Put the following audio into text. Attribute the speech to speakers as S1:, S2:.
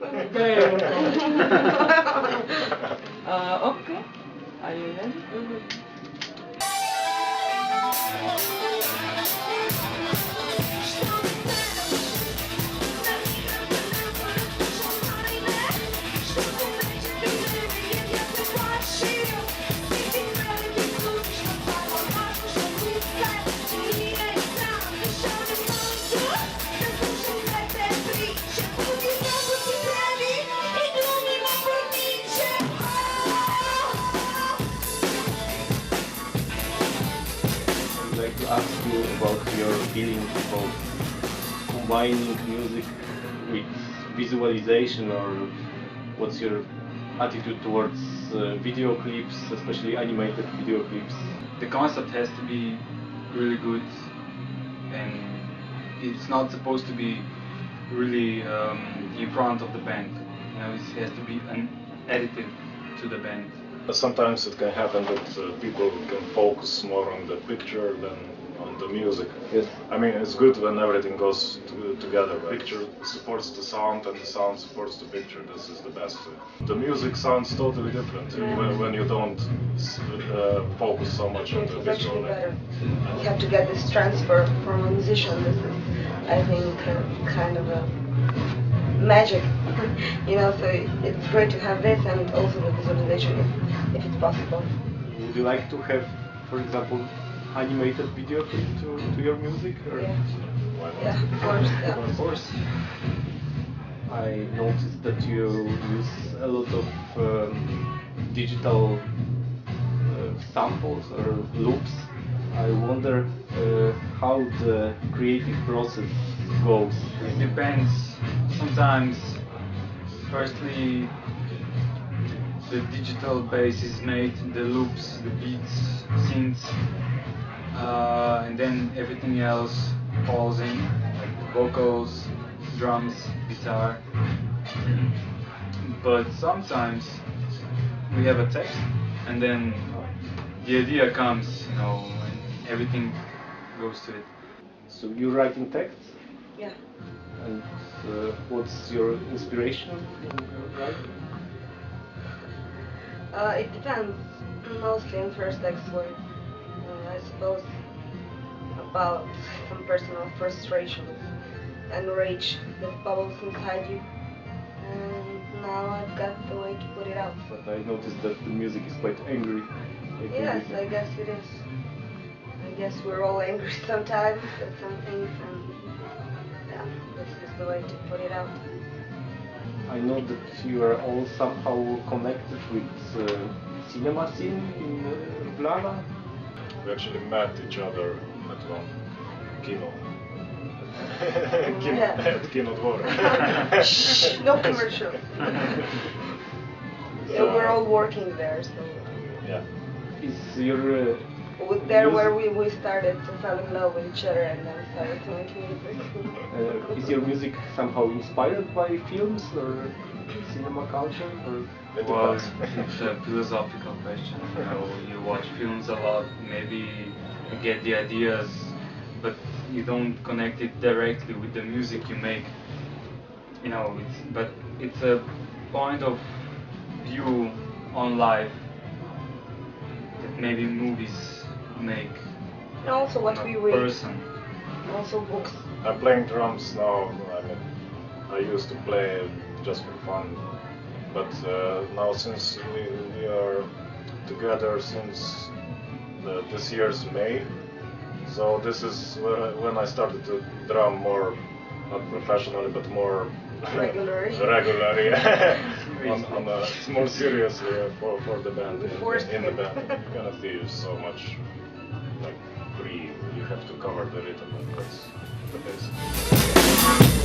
S1: Very welcome. Okay, are you ready?
S2: Ask you about your feelings about combining music with visualization, or what's your attitude towards video clips, especially animated video clips?
S3: The concept has to be really good, and it's not supposed to be really in front of the band. You know, it has to be an additive to the band.
S4: Sometimes it can happen that people can focus more on the picture than on the music.
S2: Yes.
S4: I mean, it's good when everything goes together. The picture supports the sound and the sound supports the picture. This is the best. The music sounds totally different when you don't focus so much on the
S5: It's actually
S4: visual.
S5: better. You have to get this transfer from a musician. This is, I think, kind of a magic. You know, so it's great to have this, and also the visualization if it's possible.
S2: Would you like to have, for example, animated video clip to your music? Or?
S5: Yeah.
S4: Why not?
S5: Yeah, of course. Yeah.
S2: Of course. I noticed that you use a lot of digital samples or loops. I wonder how the creative process goes.
S3: It depends. Sometimes, firstly, the digital base is made, the loops, the beats, synths, and then everything else falls in, like the vocals, drums, guitar. But sometimes we have a text, and then the idea comes, you know, and everything goes to it.
S2: So you write in text,
S5: Yeah.
S2: and what's your inspiration in your writing?
S5: It depends. Mostly in first text word. I suppose about some personal frustrations and rage that bubbles inside you. And now I've got the way to put it out.
S2: But I noticed that the music is quite angry.
S5: Yes, I guess it is. I guess we're all angry sometimes at some things, and yeah, this is the way to put it out.
S2: I know that you are all somehow connected with cinema scene in Ljubljana.
S4: We actually met each other at one kino.
S5: Yeah.
S4: At Kino Dvor.
S5: Shh, no commercial. Yeah, we're all working there, so
S4: Yeah.
S2: Is your
S5: there where we started to fall in love with each other and then started to make music.
S2: is your music somehow inspired by films or cinema culture? Or
S4: It
S3: Well,
S4: depends.
S3: it's a philosophical question. You know, you watch films a lot, maybe you get the ideas, but you don't connect it directly with the music you make. You know, it's a point of view on life that maybe movies make.
S5: And also what
S3: a
S5: we read,
S3: person.
S5: also books.
S4: I'm playing drums now. I mean, I used to play just for fun, but now since we are together since this year's May, so this is when I started to drum more, not professionally, but more
S5: Regularly.
S4: regularly, on a more seriously for the band, in the band. You cannot use so much like free. You have to cover the rhythm, and that's the basic.